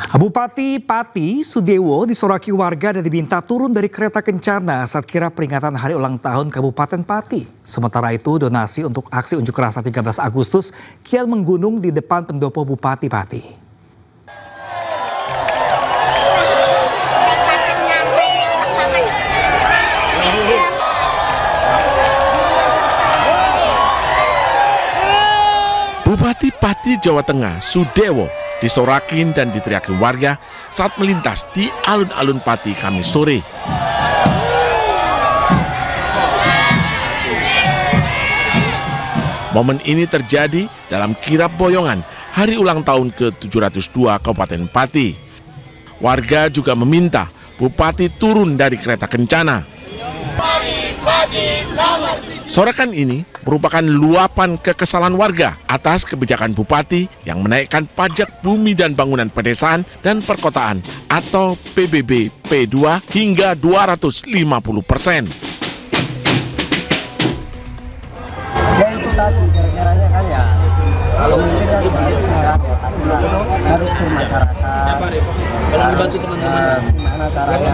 Bupati Pati Sudewo disoraki warga dan diminta turun dari kereta kencana saat kira peringatan hari ulang tahun Kabupaten Pati. Sementara itu donasi untuk aksi unjuk rasa 13 Agustus kian menggunung di depan pendopo Bupati Pati. Bupati Pati Jawa Tengah Sudewo disorakin dan diteriaki warga saat melintas di alun-alun Pati Kamis sore. Momen ini terjadi dalam kirap boyongan hari ulang tahun ke-702 Kabupaten Pati. Warga juga meminta Bupati turun dari kereta kencana. Sorakan ini merupakan luapan kekesalan warga atas kebijakan Bupati yang menaikkan pajak bumi dan bangunan pedesaan dan perkotaan atau PBB P2 hingga 250%. Ya itu tadi gara-garanya kan ya pemimpin kan seharusnya kan ya tapi harus bermasyarakat, harus gimana caranya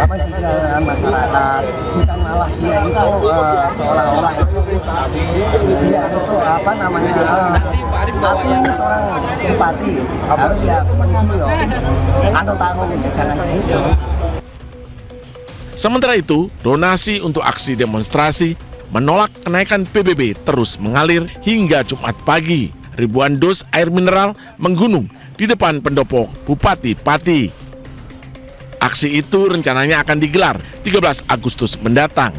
mensejahterakan masyarakat, bukan malah dia itu seolah-olah itu dia itu apa namanya tapi ini seorang bupati harus ya atau tanggung ya jangan gitu. Sementara itu donasi untuk aksi demonstrasi menolak kenaikan PBB terus mengalir hingga Jumat pagi. Ribuan dus air mineral menggunung di depan pendopo Bupati Pati. Aksi itu rencananya akan digelar 13 Agustus mendatang.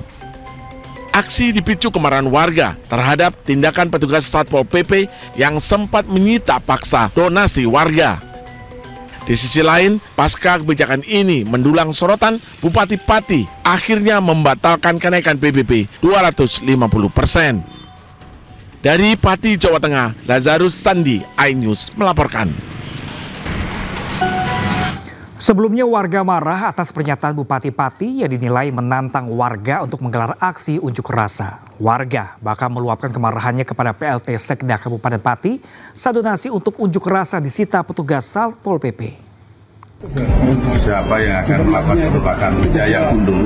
Aksi dipicu kemarahan warga terhadap tindakan petugas Satpol PP yang sempat menyita paksa donasi warga. Di sisi lain, pasca kebijakan ini mendulang sorotan, Bupati Pati akhirnya membatalkan kenaikan PBB 250%. Dari Pati, Jawa Tengah, Lazarus Sandi, iNews melaporkan. Sebelumnya warga marah atas pernyataan Bupati Pati yang dinilai menantang warga untuk menggelar aksi unjuk rasa. Warga bahkan meluapkan kemarahannya kepada PLT Sekda Kabupaten Pati saat donasi untuk unjuk rasa disita petugas Satpol PP. Siapa yang akan melakukan perubahan yang undur,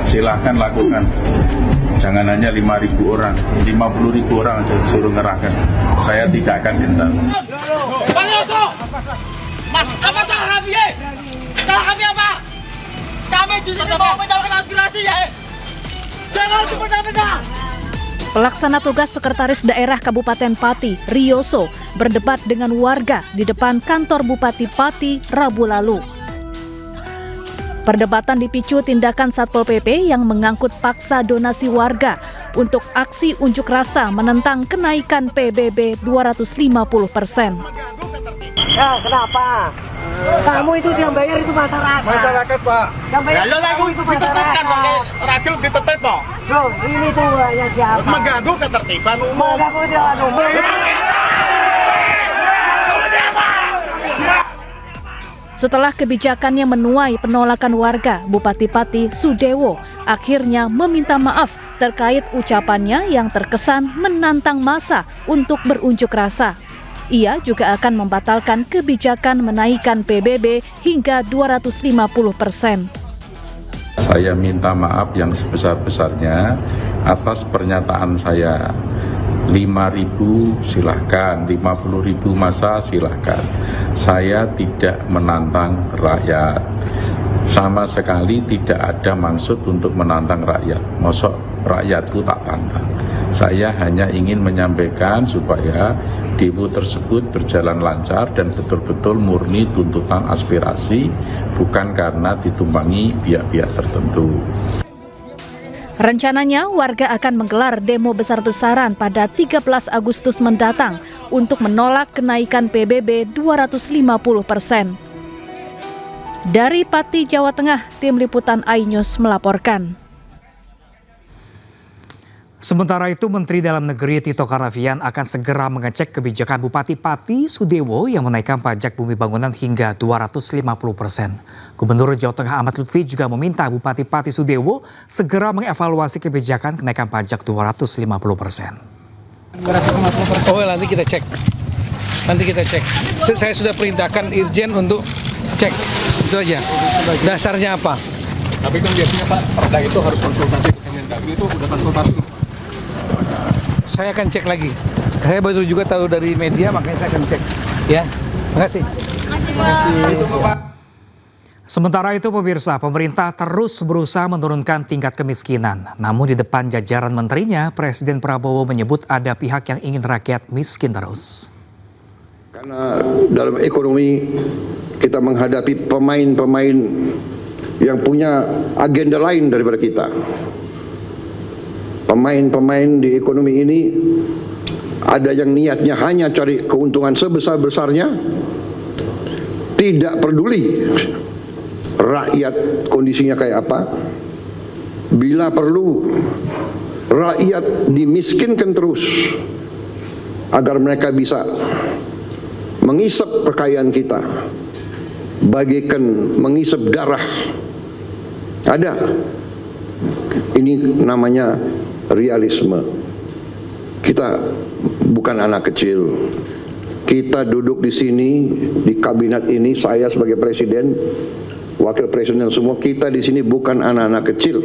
silahkan lakukan. Jangan hanya 5.000 orang, 50.000 orang aja disuruh ngerahkan. Saya tidak akan gentar. Mas, apa salah kami? Salah kami apa? Kami di sini mau menyampaikan aspirasi ya. Jangan semena-mena. Pelaksana tugas Sekretaris Daerah Kabupaten Pati, Rioso, berdebat dengan warga di depan kantor Bupati Pati Rabu lalu. Perdebatan dipicu tindakan Satpol PP yang mengangkut paksa donasi warga untuk aksi unjuk rasa menentang kenaikan PBB 250%. Ya kenapa? Kamu itu yang bayar itu masyarakat. Masyarakat Pak. Yang bayar itu masyarakat. Rakyat ditetep Pak. Loh, ini tuh hanya siapa? Mengganggu ketertiban umum. Mengganggu ketertiban umum. Setelah kebijakannya menuai penolakan warga, Bupati Pati Sudewo akhirnya meminta maaf terkait ucapannya yang terkesan menantang massa untuk berunjuk rasa. Ia juga akan membatalkan kebijakan menaikkan PBB hingga 250%. Saya minta maaf yang sebesar-besarnya atas pernyataan saya. 5.000 silahkan, 50.000 masa silahkan. Saya tidak menantang rakyat. Sama sekali tidak ada maksud untuk menantang rakyat. Mosok rakyatku tak tantang. Saya hanya ingin menyampaikan supaya demo tersebut berjalan lancar dan betul-betul murni tuntutan aspirasi, bukan karena ditumpangi pihak-pihak tertentu. Rencananya warga akan menggelar demo besar-besaran pada 13 Agustus mendatang untuk menolak kenaikan PBB 250%. Dari Pati, Jawa Tengah, Tim Liputan iNews melaporkan. Sementara itu, Menteri Dalam Negeri Tito Karnavian akan segera mengecek kebijakan Bupati Pati Sudewo yang menaikkan pajak bumi bangunan hingga 250%. Gubernur Jawa Tengah Ahmad Lutfi juga meminta Bupati Pati Sudewo segera mengevaluasi kebijakan kenaikan pajak 250%. Oh, nanti kita cek. Nanti kita cek. Saya sudah perintahkan Irjen untuk cek. Itu aja. Dasarnya apa? Tapi kan biasanya Pak, perda itu harus konsultasi ke Kemendagri, itu udah konsultasi. Saya akan cek lagi. Saya baru juga tahu dari media, makanya saya akan cek. Ya, makasih. Terima kasih. Sementara itu pemirsa, pemerintah terus berusaha menurunkan tingkat kemiskinan. Namun di depan jajaran menterinya, Presiden Prabowo menyebut ada pihak yang ingin rakyat miskin terus. Karena dalam ekonomi kita menghadapi pemain-pemain yang punya agenda lain daripada kita. Pemain-pemain di ekonomi ini ada yang niatnya hanya cari keuntungan sebesar-besarnya, tidak peduli rakyat kondisinya kayak apa. Bila perlu rakyat dimiskinkan terus agar mereka bisa mengisap kekayaan kita, bagaikan mengisap darah. Ada. Ini namanya realisme. Kita bukan anak kecil. Kita duduk di sini, di kabinet ini, saya sebagai presiden, wakil presiden semua, kita di sini bukan anak-anak kecil.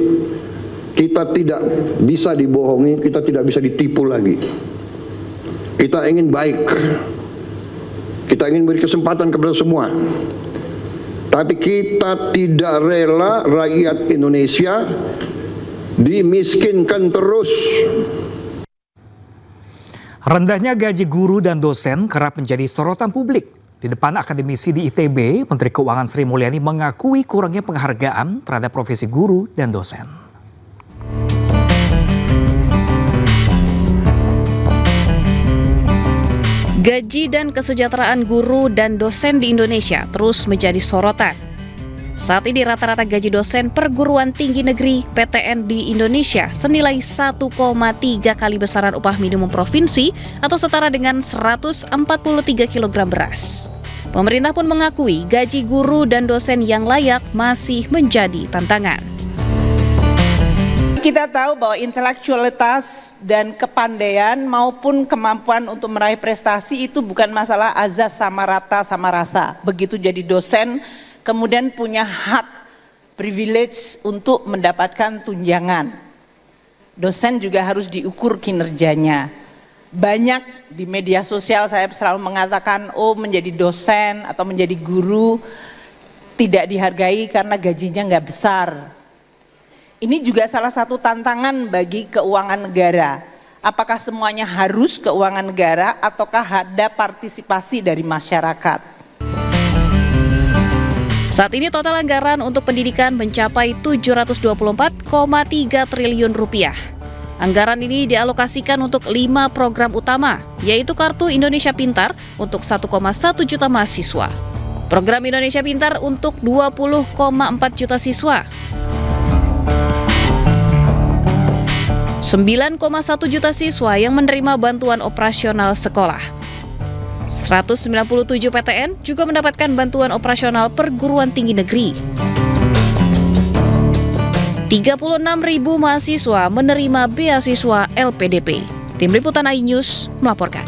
Kita tidak bisa dibohongi, kita tidak bisa ditipu lagi. Kita ingin baik. Kita ingin beri kesempatan kepada semua. Tapi kita tidak rela rakyat Indonesia dimiskinkan terus. Rendahnya gaji guru dan dosen kerap menjadi sorotan publik. Di depan akademisi di ITB, Menteri Keuangan Sri Mulyani mengakui kurangnya penghargaan terhadap profesi guru dan dosen. Gaji dan kesejahteraan guru dan dosen di Indonesia terus menjadi sorotan. Saat ini rata-rata gaji dosen perguruan tinggi negeri PTN di Indonesia senilai 1,3 kali besaran upah minimum provinsi atau setara dengan 143 kg beras. Pemerintah pun mengakui gaji guru dan dosen yang layak masih menjadi tantangan. Kita tahu bahwa intelektualitas dan kepandaian maupun kemampuan untuk meraih prestasi itu bukan masalah azas sama rata sama rasa. Begitu jadi dosen, kemudian punya hak privilege untuk mendapatkan tunjangan. Dosen juga harus diukur kinerjanya. Banyak di media sosial saya selalu mengatakan, oh menjadi dosen atau menjadi guru tidak dihargai karena gajinya nggak besar. Ini juga salah satu tantangan bagi keuangan negara. Apakah semuanya harus keuangan negara ataukah ada partisipasi dari masyarakat? Saat ini total anggaran untuk pendidikan mencapai 724,3 triliun rupiah. Anggaran ini dialokasikan untuk 5 program utama, yaitu Kartu Indonesia Pintar untuk 1,1 juta mahasiswa, Program Indonesia Pintar untuk 20,4 juta siswa, 9,1 juta siswa yang menerima bantuan operasional sekolah. 197 PTN juga mendapatkan bantuan operasional perguruan tinggi negeri. 36.000 mahasiswa menerima beasiswa LPDP. Tim Liputan iNews melaporkan.